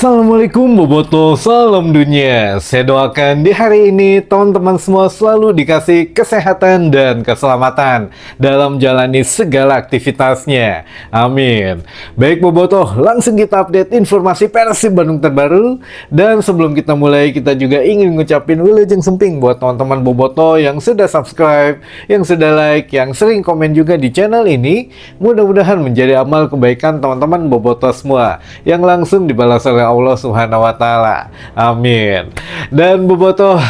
Assalamualaikum Boboto, salam dunia. Saya doakan di hari ini teman-teman semua selalu dikasih kesehatan dan keselamatan dalam jalani segala aktivitasnya. Amin. Baik Boboto, langsung kita update informasi Persib Bandung terbaru. Dan sebelum kita mulai, kita juga ingin ngucapin wilujeng semping buat teman-teman Boboto yang sudah subscribe, yang sudah like, yang sering komen juga di channel ini. Mudah-mudahan menjadi amal kebaikan teman-teman Boboto semua yang langsung dibalas oleh Allah Subhanahu wa Ta'ala. Amin. Dan Boboto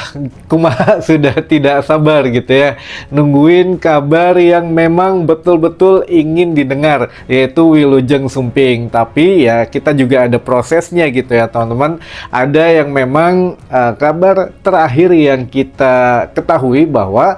kumaha sudah tidak sabar gitu ya, nungguin kabar yang memang betul-betul ingin didengar, yaitu Wilujeng Sumping. Tapi ya kita juga ada prosesnya gitu ya teman-teman. Ada yang memang kabar terakhir yang kita ketahui bahwa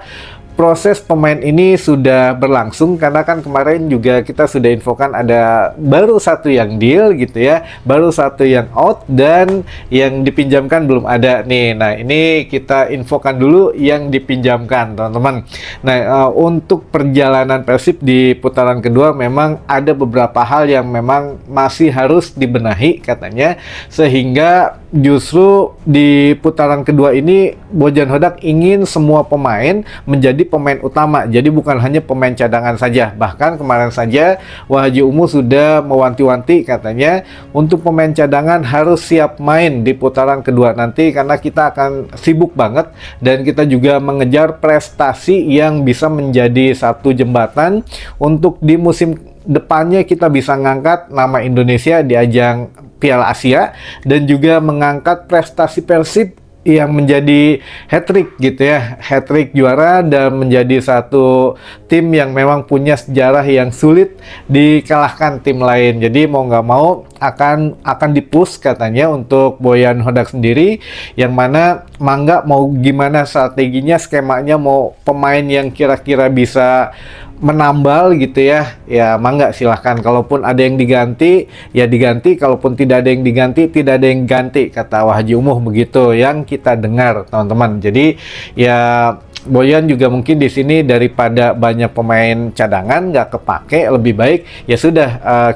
proses pemain ini sudah berlangsung, karena kan kemarin juga kita sudah infokan ada baru satu yang deal gitu ya, baru satu yang out, dan yang dipinjamkan belum ada nih. Nah ini kita infokan dulu yang dipinjamkan teman-teman. Nah untuk perjalanan Persib di putaran kedua memang ada beberapa hal yang memang masih harus dibenahi katanya, sehingga justru di putaran kedua ini Bojan Hodak ingin semua pemain menjadi pemain utama, jadi bukan hanya pemain cadangan saja. Bahkan kemarin saja Wahaji Umu sudah mewanti-wanti katanya untuk pemain cadangan harus siap main di putaran kedua nanti, karena kita akan sibuk banget dan kita juga mengejar prestasi yang bisa menjadi satu jembatan untuk di musim depannya kita bisa ngangkat nama Indonesia di ajang Piala Asia dan juga mengangkat prestasi Persib yang menjadi hat-trick gitu ya, hat-trick juara, dan menjadi satu tim yang memang punya sejarah yang sulit dikalahkan tim lain. Jadi mau nggak mau akan dipush katanya untuk Boyan Hodak sendiri, yang mana Mangga mau gimana strateginya, skemanya, mau pemain yang kira-kira bisa menambal gitu ya, ya Mangga silahkan. Kalaupun ada yang diganti ya diganti, kalaupun tidak ada yang diganti tidak ada yang ganti, kata Wahaji Umuh begitu yang kita dengar teman-teman. Jadi ya Boyan juga mungkin di sini daripada banyak pemain cadangan nggak kepake, lebih baik ya sudah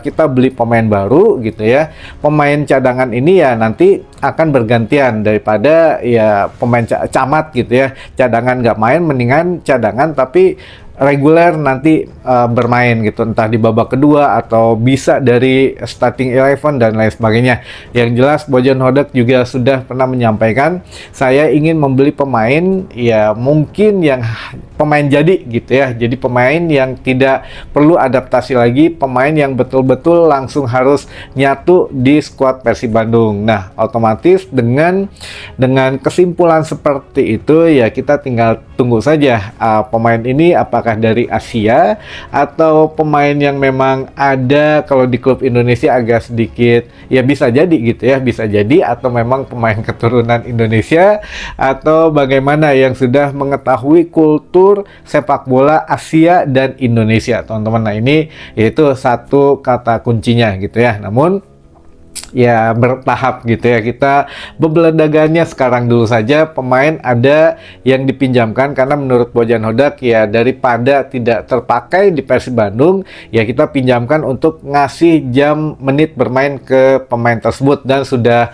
kita beli pemain baru gitu ya. Pemain cadangan ini ya nanti akan bergantian, daripada ya pemain camat gitu ya, cadangan nggak main, mendingan cadangan tapi reguler nanti bermain gitu, entah di babak kedua atau bisa dari starting 11 dan lain sebagainya. Yang jelas Bojan Hodak juga sudah pernah menyampaikan, saya ingin membeli pemain ya mungkin yang pemain jadi gitu ya, jadi pemain yang tidak perlu adaptasi lagi, pemain yang betul-betul langsung harus nyatu di skuad Persib Bandung. Nah otomatis dengan kesimpulan seperti itu ya kita tinggal tunggu saja pemain ini apakah dari Asia atau pemain yang memang ada kalau di klub Indonesia agak sedikit ya, bisa jadi gitu ya, bisa jadi, atau memang pemain keturunan Indonesia, atau bagaimana yang sudah mengetahui kultur sepak bola Asia dan Indonesia teman-teman. Nah ini yaitu satu kata kuncinya gitu ya. Namun ya bertahap gitu ya, kita bebeledagannya sekarang dulu saja. Pemain ada yang dipinjamkan karena menurut Bojan Hodak ya daripada tidak terpakai di Persib Bandung ya kita pinjamkan untuk ngasih jam menit bermain ke pemain tersebut, dan sudah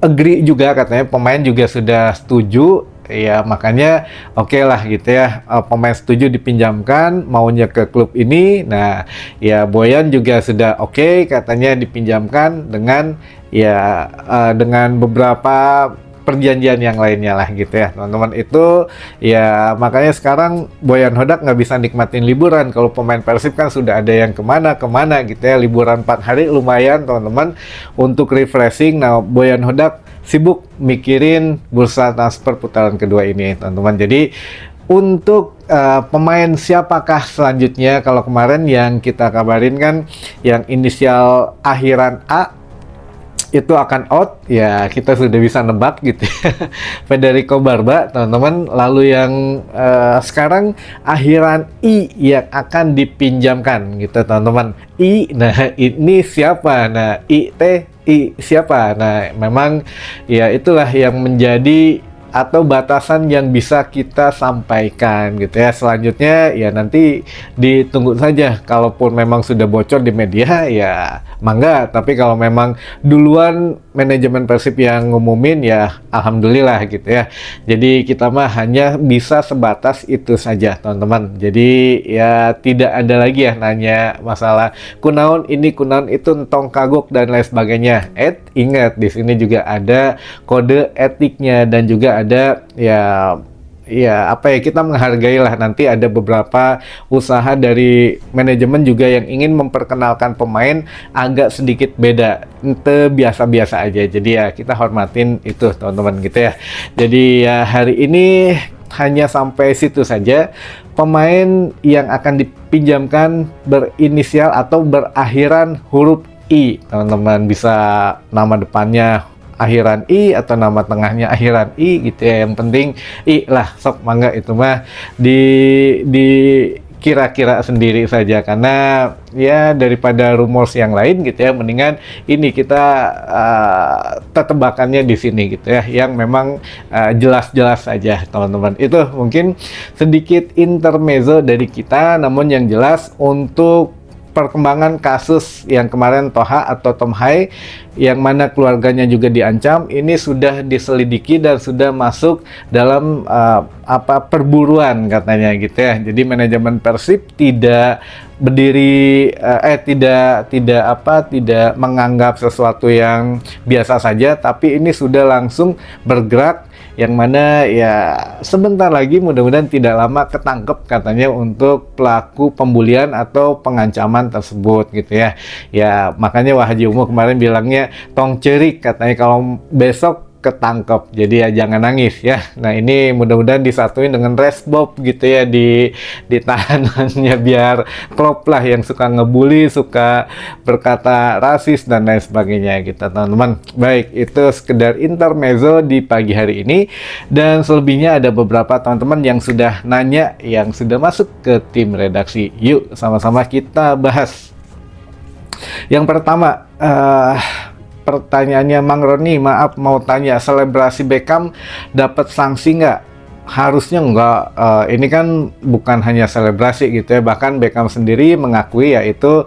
agree juga katanya, pemain juga sudah setuju ya, makanya oke lah gitu ya, pemain setuju dipinjamkan maunya ke klub ini. Nah ya Boyan juga sudah oke katanya dipinjamkan dengan ya dengan beberapa perjanjian yang lainnya lah gitu ya teman-teman. Itu ya makanya sekarang Boyan Hodak nggak bisa nikmatin liburan. Kalau pemain Persib kan sudah ada yang kemana-kemana gitu ya, liburan 4 hari lumayan teman-teman untuk refreshing. Nah Boyan Hodak sibuk mikirin bursa transfer putaran kedua ini teman-teman. Jadi untuk pemain siapakah selanjutnya, kalau kemarin yang kita kabarin kan yang inisial akhiran A itu akan out ya, kita sudah bisa nebak gitu ya. Federico Barba teman-teman. Lalu yang sekarang akhiran I yang akan dipinjamkan gitu teman-teman. I, nah ini siapa? Nah I siapa? Nah memang ya itulah yang menjadi atau batasan yang bisa kita sampaikan gitu ya. Selanjutnya ya nanti ditunggu saja, kalaupun memang sudah bocor di media ya mangga, tapi kalau memang duluan manajemen Persib yang ngumumin ya alhamdulillah gitu ya. Jadi kita mah hanya bisa sebatas itu saja teman-teman. Jadi ya tidak ada lagi ya nanya masalah kunaon ini kunaon itu, entong kagok dan lain sebagainya. Ingat di sini juga ada kode etiknya dan juga ada apa ya, kita menghargai lah. Nanti ada beberapa usaha dari manajemen juga yang ingin memperkenalkan pemain agak sedikit beda, ente biasa-biasa aja. Jadi ya kita hormatin itu teman-teman gitu ya. Jadi ya hari ini hanya sampai situ saja. Pemain yang akan dipinjamkan berinisial atau berakhiran huruf I teman-teman, bisa nama depannya akhiran I atau nama tengahnya akhiran I gitu ya. Yang penting I lah, sok mangga itu mah di kira-kira sendiri saja, karena ya daripada rumors yang lain gitu ya, mendingan ini kita tetebakannya di sini gitu ya, yang memang jelas-jelas saja teman-teman. Itu mungkin sedikit intermezzo dari kita, namun yang jelas untuk perkembangan kasus yang kemarin Toha atau Tom Hai yang mana keluarganya juga diancam, ini sudah diselidiki dan sudah masuk dalam perburuan katanya gitu ya. Jadi manajemen Persib tidak berdiri tidak menganggap sesuatu yang biasa saja, tapi ini sudah langsung bergerak, yang mana ya sebentar lagi mudah-mudahan tidak lama ketangkep katanya untuk pelaku pembulian atau pengancaman tersebut gitu ya. Ya makanya Wah Haji Umu kemarin bilangnya tong cerik katanya kalau besok ketangkep, jadi ya jangan nangis ya. Nah ini mudah-mudahan disatuin dengan resbob gitu ya di tahanannya, biar klop lah yang suka ngebully, suka berkata rasis dan lain sebagainya gitu teman-teman. Baik, itu sekedar intermezzo di pagi hari ini, dan selebihnya ada beberapa teman-teman yang sudah nanya, yang sudah masuk ke tim redaksi. Yuk sama-sama kita bahas. Yang pertama, pertanyaannya Mang Roni, maaf mau tanya, selebrasi Beckham dapat sanksi nggak? Harusnya nggak. Ini kan bukan hanya selebrasi gitu ya, bahkan Beckham sendiri mengakui ya itu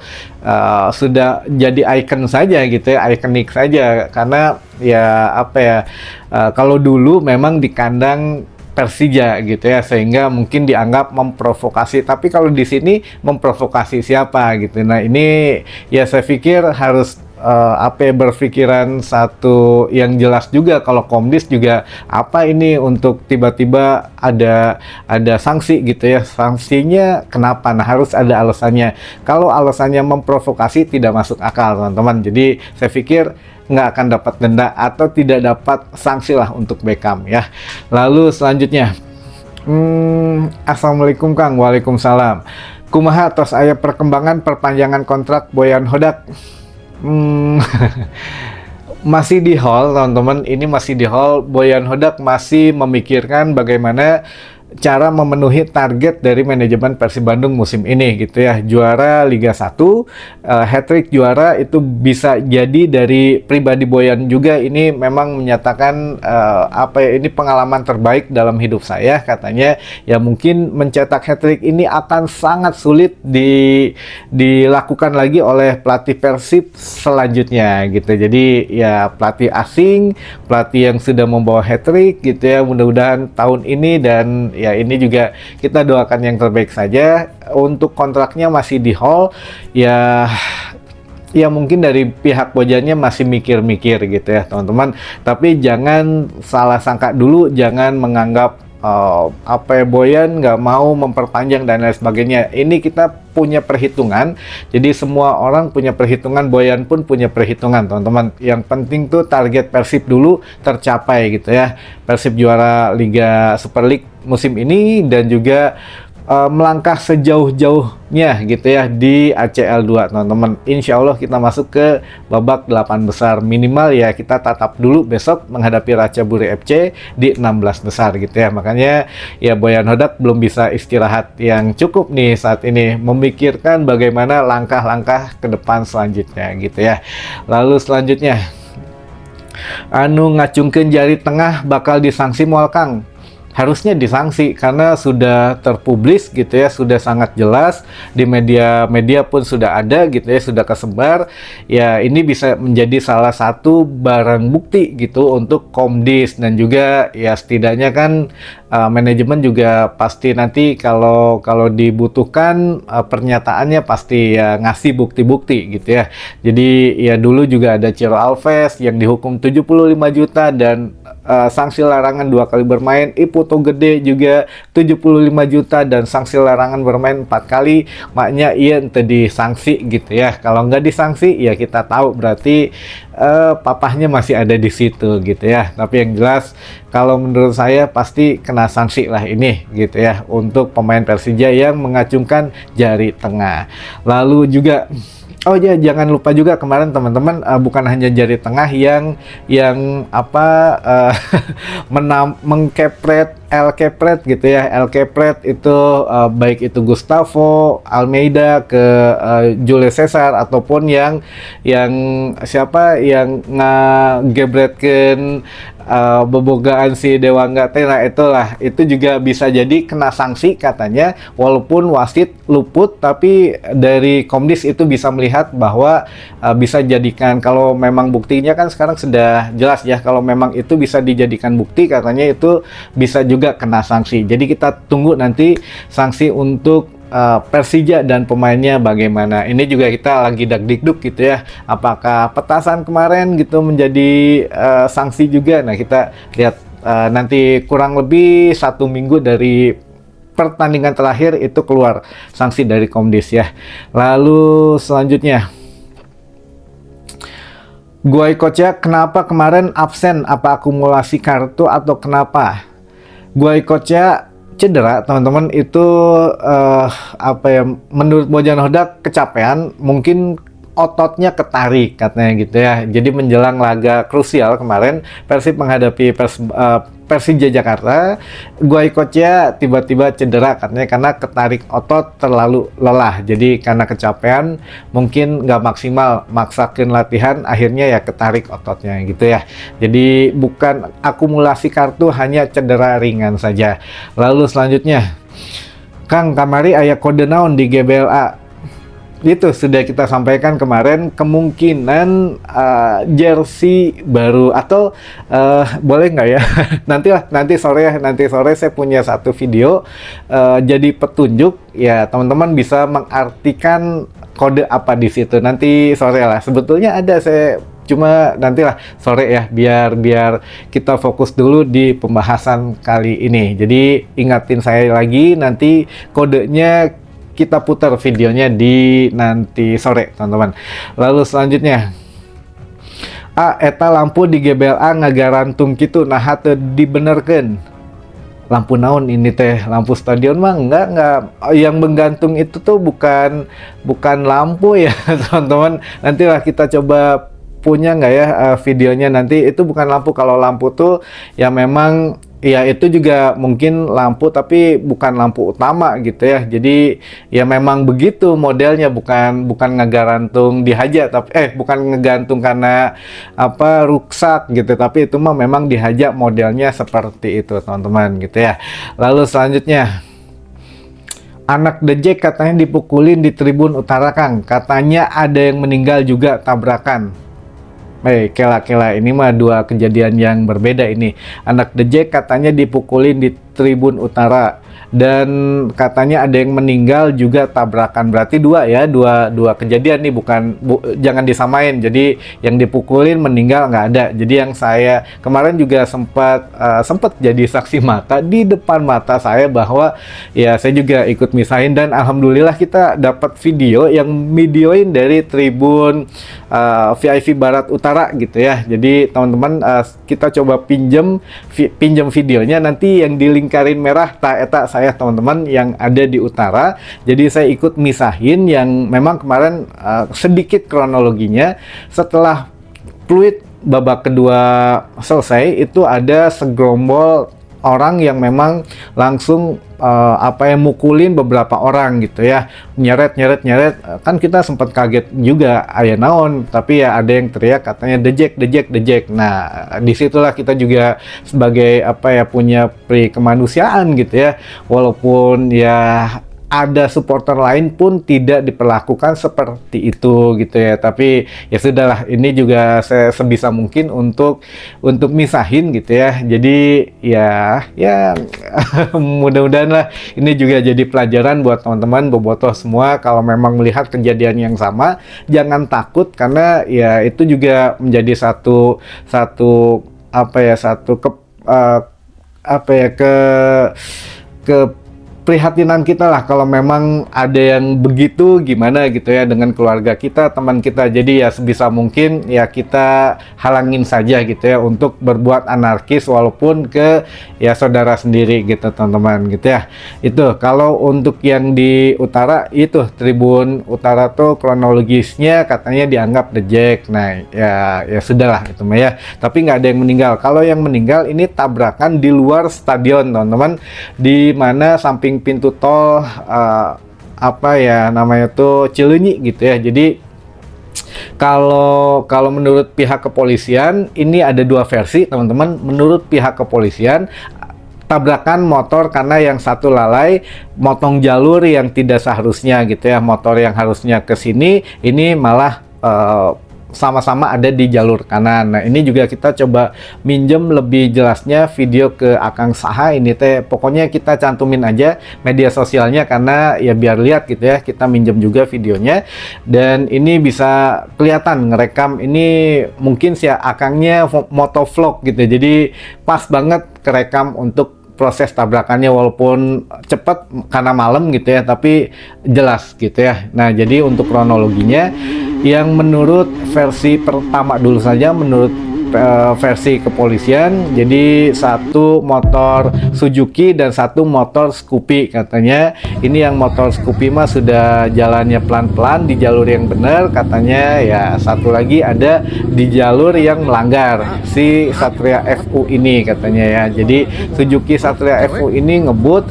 sudah jadi ikon saja gitu ya, ikonik saja, karena ya kalau dulu memang di kandang Persija gitu ya, sehingga mungkin dianggap memprovokasi. Tapi kalau di sini memprovokasi siapa gitu. Nah ini ya saya pikir harus berpikiran satu yang jelas juga. Kalau Komdis juga apa ini untuk tiba-tiba ada sanksi gitu ya, sanksinya kenapa? Nah harus ada alasannya. Kalau alasannya memprovokasi tidak masuk akal teman-teman. Jadi saya pikir nggak akan dapat denda atau tidak dapat sanksi lah untuk Beckham ya. Lalu selanjutnya, Assalamualaikum Kang. Waalaikumsalam. Kumaha tos aya perkembangan perpanjangan kontrak Boyan Hodak? Masih di hall teman-teman, ini masih di hall. Boyan Hodak masih memikirkan bagaimana cara memenuhi target dari manajemen Persib Bandung musim ini gitu ya. Juara Liga 1, hat-trick juara itu bisa jadi dari pribadi Boyan juga. Ini memang menyatakan ini pengalaman terbaik dalam hidup saya katanya. Ya mungkin mencetak hat-trick ini akan sangat sulit dilakukan lagi oleh pelatih Persib selanjutnya gitu. Jadi ya pelatih asing, pelatih yang sudah membawa hat-trick gitu ya, mudah-mudahan tahun ini, dan ya ini juga kita doakan yang terbaik saja. Untuk kontraknya masih di hall ya mungkin dari pihak Bojannya masih mikir-mikir gitu ya teman-teman, tapi jangan salah sangka dulu, jangan menganggap Boyan nggak mau memperpanjang dan lain sebagainya. Ini kita punya perhitungan, jadi semua orang punya perhitungan, Boyan pun punya perhitungan teman-teman. Yang penting tuh target Persib dulu tercapai gitu ya. Persib juara Liga Super League musim ini dan juga melangkah sejauh-jauhnya gitu ya di ACL 2 teman-teman. Insya Allah kita masuk ke babak 8 besar minimal ya. Kita tatap dulu besok menghadapi Ratchaburi FC di 16 besar gitu ya. Makanya ya Boyan Hodak belum bisa istirahat yang cukup nih saat ini, memikirkan bagaimana langkah-langkah ke depan selanjutnya gitu ya. Lalu selanjutnya, anu ngacungkeun jari tengah bakal disanksi moal Kang. Harusnya disanksi karena sudah terpublis gitu ya, sudah sangat jelas di media-media pun sudah ada gitu ya, sudah kesebar. Ya ini bisa menjadi salah satu barang bukti gitu untuk Komdis, dan juga ya setidaknya kan manajemen juga pasti nanti kalau dibutuhkan pernyataannya pasti ya ngasih bukti-bukti gitu ya. Jadi ya dulu juga ada Ciro Alves yang dihukum 75 juta dan sanksi larangan 2 kali bermain. Iputo Gede juga 75 juta dan sanksi larangan bermain 4 kali. Maknya iya ente disanksi gitu ya. Kalau nggak disanksi ya kita tahu berarti papahnya masih ada di situ gitu ya. Tapi yang jelas kalau menurut saya pasti kena sanksi lah ini gitu ya untuk pemain Persija yang mengacungkan jari tengah. Lalu juga oh ya, jangan lupa juga kemarin teman-teman, bukan hanya jari tengah yang mengkepret El Kepret gitu ya. El Kepret itu baik itu Gustavo Almeida ke Jules Caesar, ataupun yang siapa yang ngagebretkeun bebogaan si Dewangga teh. Nah itulah, itu juga bisa jadi kena sanksi katanya, walaupun wasit luput, tapi dari Komdis itu bisa melihat bahwa bisa jadikan, kalau memang buktinya kan sekarang sudah jelas ya, kalau memang itu bisa dijadikan bukti katanya itu bisa juga kena sanksi. Jadi kita tunggu nanti sanksi untuk Persija dan pemainnya bagaimana. Ini juga kita lagi dagdikduk gitu ya, apakah petasan kemarin gitu menjadi sanksi juga. Nah kita lihat nanti kurang lebih 1 minggu dari pertandingan terakhir itu keluar sanksi dari Komdis ya. Lalu selanjutnya, Goicoechea kenapa kemarin absen, apa akumulasi kartu atau kenapa? Goicoechea cedera teman-teman itu apa ya, menurut Bojan Hodak kecapean, mungkin ototnya ketarik katanya gitu ya. Jadi menjelang laga krusial kemarin Persib menghadapi Persija Jakarta, Goicoechea tiba-tiba cedera katanya karena ketarik otot, terlalu lelah. Jadi karena kecapean mungkin nggak maksimal maksakin latihan, akhirnya ya ketarik ototnya gitu ya. Jadi bukan akumulasi kartu, hanya cedera ringan saja. Lalu selanjutnya, Kang kamari aya kode naon di GBLA? Itu sudah kita sampaikan kemarin, kemungkinan jersey baru atau boleh nggak ya nanti sore saya punya satu video jadi petunjuk ya, teman-teman bisa mengartikan kode apa di situ nanti sore lah. Sebetulnya ada, saya cuma nantilah sore ya, biar kita fokus dulu di pembahasan kali ini. Jadi ingatin saya lagi, nanti kodenya kita putar videonya di nanti sore teman-teman. Lalu selanjutnya, eta lampu di GBLA ngagarantung gitu, nah teu dibenerkeun. Lampu naon ini teh? Lampu stadion mah enggak, yang menggantung itu tuh bukan lampu ya teman-teman. Nantilah kita coba punya nggak ya videonya nanti. Itu bukan lampu. Kalau lampu tuh ya memang ya itu juga mungkin lampu, tapi bukan lampu utama gitu ya. Jadi ya memang begitu modelnya, bukan ngegantung dihaja, tapi bukan ngegantung karena apa rusak gitu, tapi itu mah memang dihaja modelnya seperti itu teman-teman gitu ya. Lalu selanjutnya, anak The Jack katanya dipukulin di tribun utara Kang, katanya ada yang meninggal juga tabrakan. Kela ini mah dua kejadian yang berbeda ini. Anak The Jack katanya dipukulin di tribun utara, dan katanya ada yang meninggal juga tabrakan. Berarti dua kejadian nih, jangan disamain. Jadi yang dipukulin meninggal nggak ada. Jadi yang saya kemarin juga sempat jadi saksi mata di depan mata saya, bahwa ya saya juga ikut misahin, dan alhamdulillah kita dapat video yang videoin dari tribun VIP Barat Utara gitu ya. Jadi teman-teman kita coba pinjam videonya, nanti yang dilingkarin merah eta saya teman-teman yang ada di utara. Jadi saya ikut misahin yang memang kemarin sedikit kronologinya. Setelah fluid babak kedua selesai, itu ada segerombol orang yang memang langsung mukulin beberapa orang gitu ya, nyeret kan kita sempat kaget juga aya naon, tapi ya ada yang teriak katanya dejek. Nah, disitulah kita juga sebagai punya pri kemanusiaan gitu ya, walaupun ya ada supporter lain pun tidak diperlakukan seperti itu gitu ya, tapi ya sudahlah, ini juga saya sebisa mungkin untuk misahin gitu ya. Jadi ya mudah-mudahan lah ini juga jadi pelajaran buat teman-teman bobotoh semua. Kalau memang melihat kejadian yang sama, jangan takut, karena ya itu juga menjadi satu keprihatinan kita lah, kalau memang ada yang begitu gimana gitu ya dengan keluarga kita, teman kita. Jadi ya sebisa mungkin ya kita halangin saja gitu ya untuk berbuat anarkis walaupun ke ya saudara sendiri gitu teman-teman gitu ya. Itu kalau untuk yang di utara itu Tribun Utara tuh kronologisnya katanya dianggap dejek. Nah ya sudahlah itu mah ya, tapi nggak ada yang meninggal. Kalau yang meninggal ini tabrakan di luar stadion teman-teman, di mana samping pintu tol Cileunyi gitu ya. Jadi kalau menurut pihak kepolisian ini ada dua versi teman-teman. Menurut pihak kepolisian, tabrakan motor karena yang satu lalai motong jalur yang tidak seharusnya gitu ya. Motor yang harusnya ke sini ini malah sama-sama ada di jalur kanan. Nah ini juga kita coba minjem lebih jelasnya video ke Akang Saha ini teh. Pokoknya kita cantumin aja media sosialnya karena ya biar lihat gitu ya. Kita minjem juga videonya, dan ini bisa kelihatan ngerekam ini mungkin si Akangnya motovlog gitu. Jadi pas banget kerekam untuk proses tabrakannya, walaupun cepat karena malam gitu ya, tapi jelas gitu ya. Nah jadi untuk kronologinya, yang menurut versi pertama dulu saja, menurut versi kepolisian, jadi satu motor Suzuki dan satu motor Scoopy katanya. Ini yang motor Scoopy mah sudah jalannya pelan-pelan di jalur yang benar katanya ya. Satu lagi ada di jalur yang melanggar, si Satria FU ini katanya ya. Jadi Suzuki Satria FU ini ngebut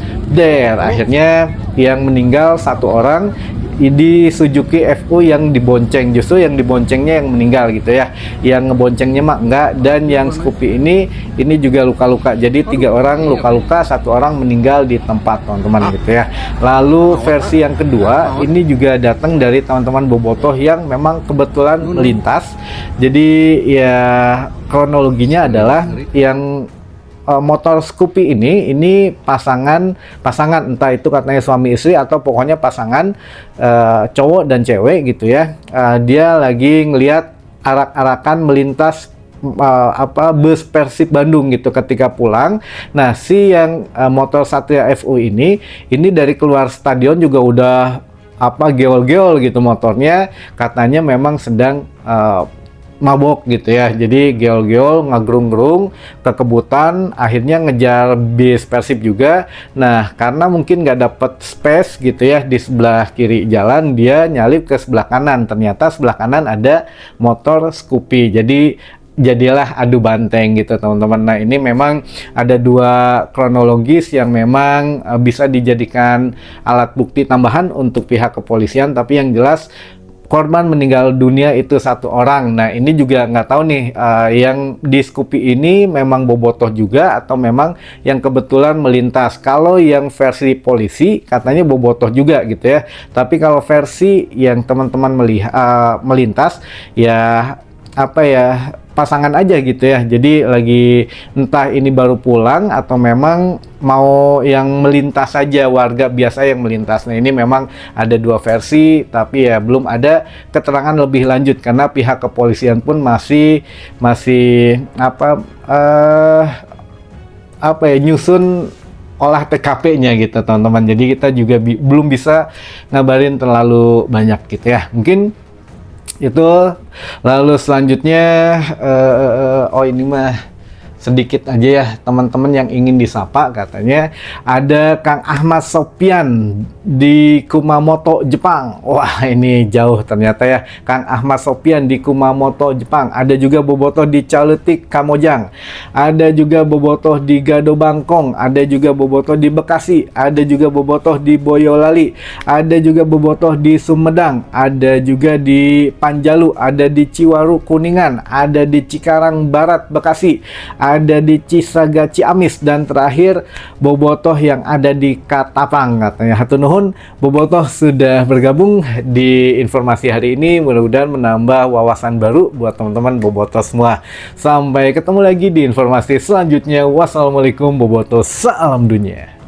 akhirnya yang meninggal satu orang di Suzuki FU yang dibonceng, justru yang diboncengnya yang meninggal gitu ya, yang ngeboncengnya mah enggak. Dan yang Scoopy ini juga luka-luka, jadi 3 orang luka-luka, 1 orang meninggal di tempat teman-teman gitu ya. Lalu versi yang kedua ini juga datang dari teman-teman bobotoh yang memang kebetulan melintas. Jadi ya kronologinya adalah yang motor Scoopy ini pasangan entah itu katanya suami istri atau pokoknya pasangan cowok dan cewek gitu ya. Dia lagi ngelihat arak-arakan melintas bus Persib Bandung gitu ketika pulang. Nah si yang motor Satria FU ini dari keluar stadion juga udah geol-geol gitu motornya, katanya memang sedang mabok gitu ya. Jadi geol-geol, ngagrung-gerung, kekebutan, akhirnya ngejar bis Persib juga. Nah karena mungkin nggak dapet space gitu ya di sebelah kiri jalan, dia nyalip ke sebelah kanan. Ternyata sebelah kanan ada motor Scoopy, jadilah adu banteng gitu teman-teman. Nah ini memang ada dua kronologis yang memang bisa dijadikan alat bukti tambahan untuk pihak kepolisian, tapi yang jelas korban meninggal dunia itu 1 orang. Nah ini juga nggak tahu nih yang di Scoopy ini memang bobotoh juga atau memang yang kebetulan melintas. Kalau yang versi polisi katanya bobotoh juga gitu ya, tapi kalau versi yang teman-teman melintas ya pasangan aja gitu ya. Jadi lagi entah ini baru pulang atau memang mau yang melintas saja, warga biasa yang melintas. Nah ini memang ada dua versi, tapi ya belum ada keterangan lebih lanjut karena pihak kepolisian pun masih nyusun olah TKP-nya gitu teman-teman. Jadi kita juga belum bisa ngabarin terlalu banyak gitu ya. Mungkin itu. Lalu selanjutnya ini mah sedikit aja ya teman-teman yang ingin disapa. Katanya ada Kang Ahmad Sopyan di Kumamoto, Jepang. Wah, ini jauh ternyata ya. Kang Ahmad Sopyan di Kumamoto, Jepang. Ada juga bobotoh di Caletik, Kamojang. Ada juga bobotoh di Gado Bangkong. Ada juga bobotoh di Bekasi. Ada juga bobotoh di Boyolali. Ada juga bobotoh di Sumedang. Ada juga di Panjalu. Ada di Ciwaru, Kuningan. Ada di Cikarang Barat, Bekasi. Ada di Cisaga, Ciamis, dan terakhir bobotoh yang ada di Katapang. Katanya hatur nuhun, bobotoh sudah bergabung di informasi hari ini. Mudah-mudahan menambah wawasan baru buat teman-teman bobotoh semua. Sampai ketemu lagi di informasi selanjutnya. Wassalamualaikum bobotoh, salam dunia.